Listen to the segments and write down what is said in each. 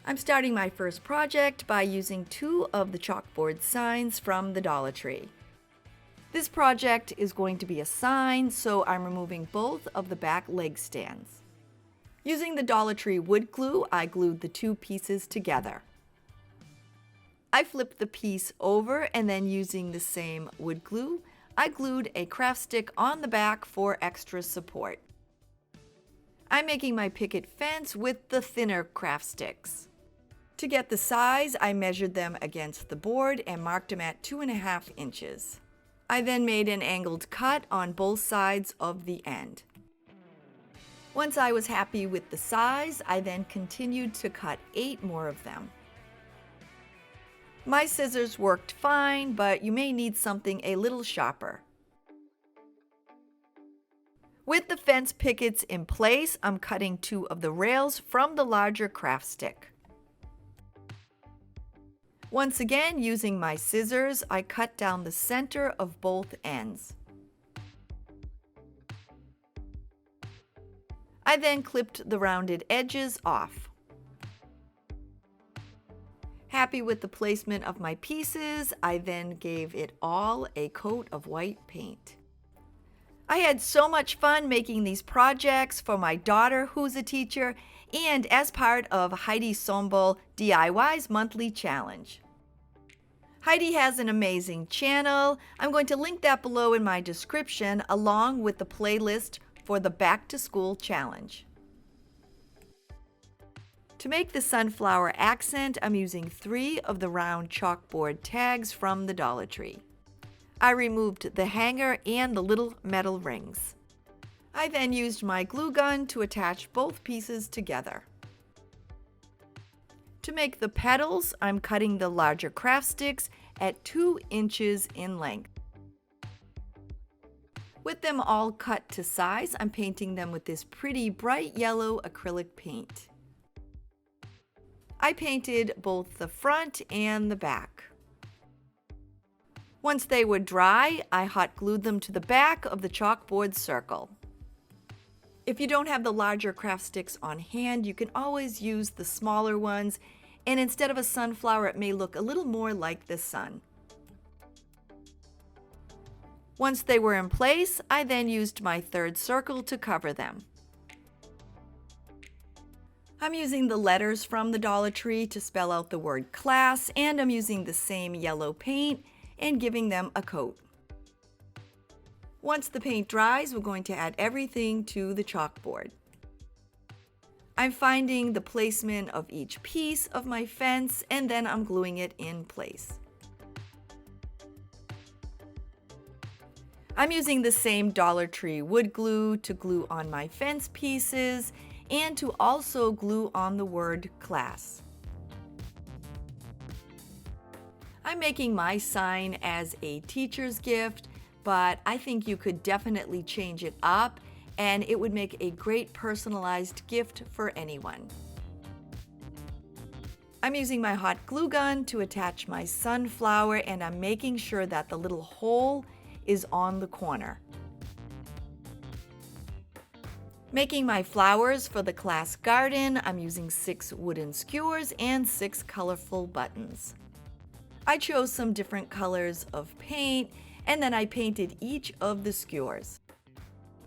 I'm starting my first project by using 2 of the chalkboard signs from the Dollar Tree. This project is going to be a sign, so I'm removing both of the back leg stands. Using the Dollar Tree wood glue, I glued the 2 pieces together. I flipped the piece over and then using the same wood glue, I glued a craft stick on the back for extra support. I'm making my picket fence with the thinner craft sticks. To get the size, I measured them against the board and marked them at 2.5 inches. I then made an angled cut on both sides of the end. Once I was happy with the size, I then continued to cut 8 more of them. My scissors worked fine, but you may need something a little sharper. With the fence pickets in place, I'm cutting 2 of the rails from the larger craft stick. Once again, using my scissors, I cut down the center of both ends. I then clipped the rounded edges off. Happy with the placement of my pieces, I then gave it all a coat of white paint. I had so much fun making these projects for my daughter who's a teacher and as part of Heidi Sonboul DIY's monthly challenge. Heidi has an amazing channel. I'm going to link that below in my description along with the playlist for the Back to School challenge. To make the sunflower accent, I'm using 3 of the round chalkboard tags from the Dollar Tree. I removed the hanger and the little metal rings. I then used my glue gun to attach both pieces together. To make the petals, I'm cutting the larger craft sticks at 2 inches in length. With them all cut to size, I'm painting them with this pretty bright yellow acrylic paint. I painted both the front and the back. Once they were dry, I hot glued them to the back of the chalkboard circle. If you don't have the larger craft sticks on hand, you can always use the smaller ones, and instead of a sunflower, it may look a little more like the sun. Once they were in place, I then used my third circle to cover them. I'm using the letters from the Dollar Tree to spell out the word class, and I'm using the same yellow paint and giving them a coat. Once the paint dries, we're going to add everything to the chalkboard. I'm finding the placement of each piece of my fence and then I'm gluing it in place. I'm using the same Dollar Tree wood glue to glue on my fence pieces and to also glue on the word class. I'm making my sign as a teacher's gift, but I think you could definitely change it up and it would make a great personalized gift for anyone. I'm using my hot glue gun to attach my sunflower and I'm making sure that the little hole is on the corner. Making my flowers for the class garden, I'm using 6 wooden skewers and 6 colorful buttons. I chose some different colors of paint and then I painted each of the skewers.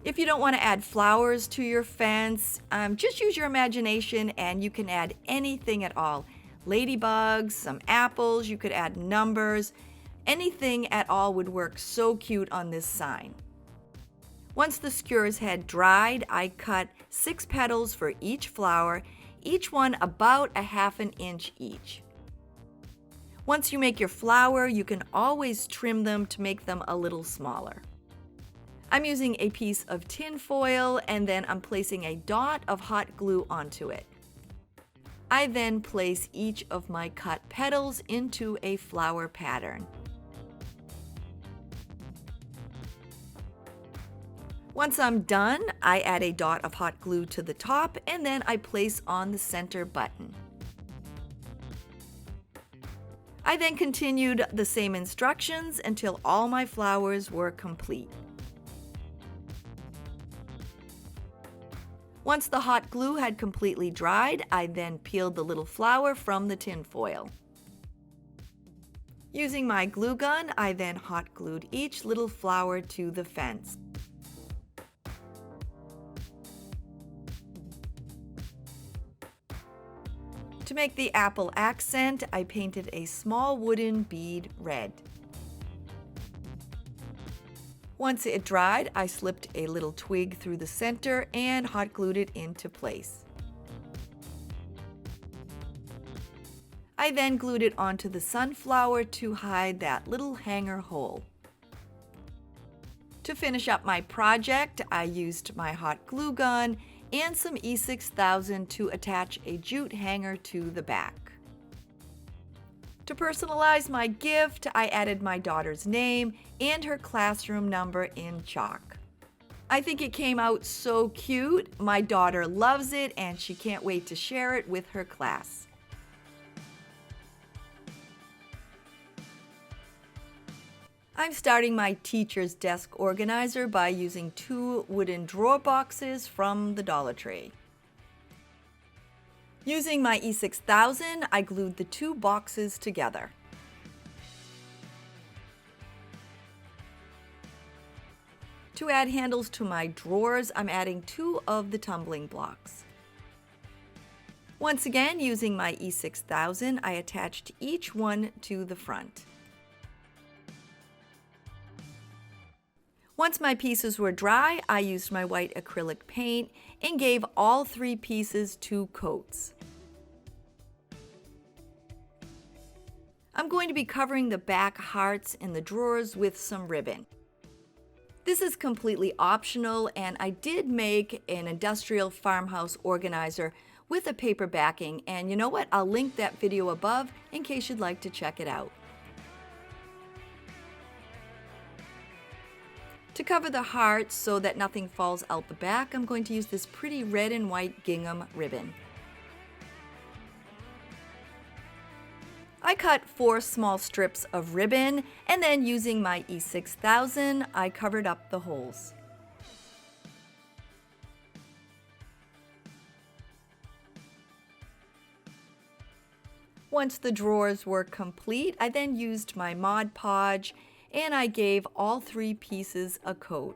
If you don't want to add flowers to your fence, just use your imagination and you can add anything at all. Ladybugs, some apples, you could add numbers. Anything at all would work so cute on this sign. Once the skewers had dried, I cut 6 petals for each flower, each one about 1/2 inch each. Once you make your flower, you can always trim them to make them a little smaller. I'm using a piece of tin foil and then I'm placing a dot of hot glue onto it. I then place each of my cut petals into a flower pattern. Once I'm done, I add a dot of hot glue to the top and then I place on the center button. I then continued the same instructions until all my flowers were complete. Once the hot glue had completely dried, I then peeled the little flower from the tin foil. Using my glue gun, I then hot glued each little flower to the fence. To make the apple accent, I painted a small wooden bead red. Once it dried, I slipped a little twig through the center and hot glued it into place. I then glued it onto the sunflower to hide that little hanger hole. To finish up my project, I used my hot glue gun and some E6000 to attach a jute hanger to the back. To personalize my gift, I added my daughter's name and her classroom number in chalk. I think it came out so cute. My daughter loves it and she can't wait to share it with her class. I'm starting my teacher's desk organizer by using 2 wooden drawer boxes from the Dollar Tree. Using my E6000, I glued the 2 boxes together. To add handles to my drawers, I'm adding 2 of the tumbling blocks. Once again, using my E6000, I attached each one to the front. Once my pieces were dry, I used my white acrylic paint and gave all 3 pieces 2 coats. I'm going to be covering the back hearts in the drawers with some ribbon. This is completely optional, and I did make an industrial farmhouse organizer with a paper backing, and you know what? I'll link that video above in case you'd like to check it out. To cover the hearts so that nothing falls out the back, I'm going to use this pretty red and white gingham ribbon. I cut 4 small strips of ribbon, and then using my E6000, I covered up the holes. Once the drawers were complete, I then used my Mod Podge and I gave all 3 pieces a coat.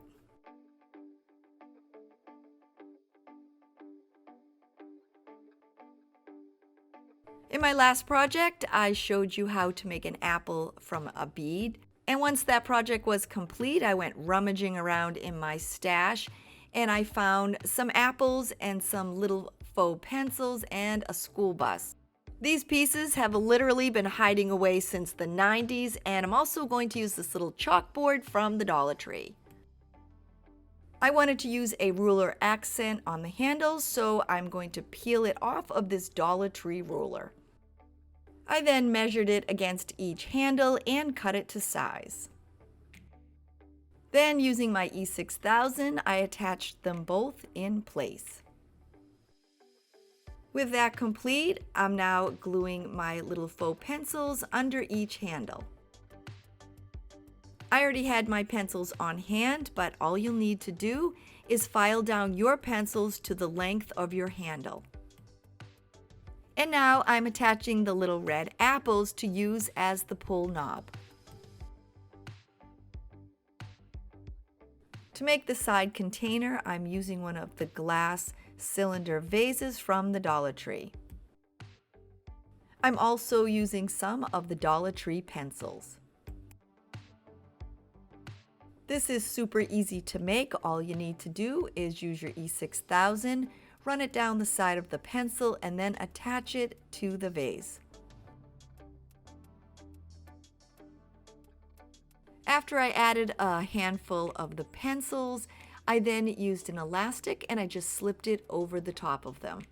In my last project, I showed you how to make an apple from a bead. And once that project was complete, I went rummaging around in my stash and I found some apples and some little faux pencils and a school bus. These pieces have literally been hiding away since the 90s, and I'm also going to use this little chalkboard from the Dollar Tree. I wanted to use a ruler accent on the handles, so I'm going to peel it off of this Dollar Tree ruler. I then measured it against each handle and cut it to size. Then, using my E6000, I attached them both in place. With that complete, I'm now gluing my little faux pencils under each handle. I already had my pencils on hand, but all you'll need to do is file down your pencils to the length of your handle. And now I'm attaching the little red apples to use as the pull knob. To make the side container, I'm using one of the glass cylinder vases from the Dollar Tree. I'm also using some of the Dollar Tree pencils. This is super easy to make. All you need to do is use your E6000, run it down the side of the pencil, and then attach it to the vase. After I added a handful of the pencils, I then used an elastic and I just slipped it over the top of them.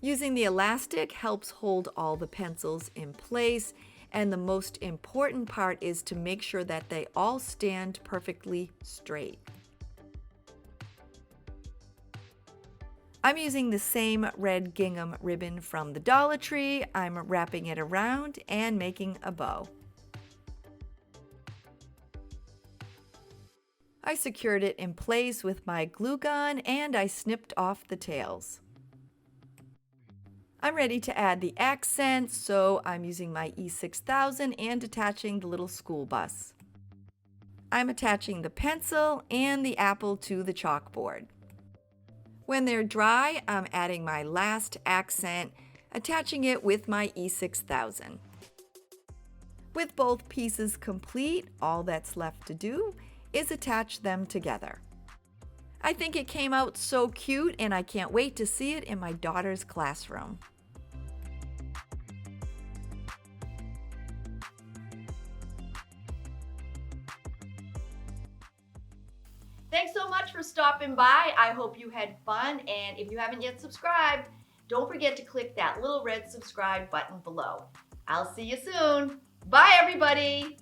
Using the elastic helps hold all the pencils in place, and the most important part is to make sure that they all stand perfectly straight. I'm using the same red gingham ribbon from the Dollar Tree. I'm wrapping it around and making a bow. I secured it in place with my glue gun and I snipped off the tails. I'm ready to add the accents, so I'm using my E6000 and attaching the little school bus. I'm attaching the pencil and the apple to the chalkboard. When they're dry, I'm adding my last accent, attaching it with my E6000. With both pieces complete, all that's left to do is attach them together. I think it came out so cute and I can't wait to see it in my daughter's classroom. Thanks so much for stopping by. I hope you had fun, and if you haven't yet subscribed, don't forget to click that little red subscribe button below. I'll see you soon. Bye, everybody.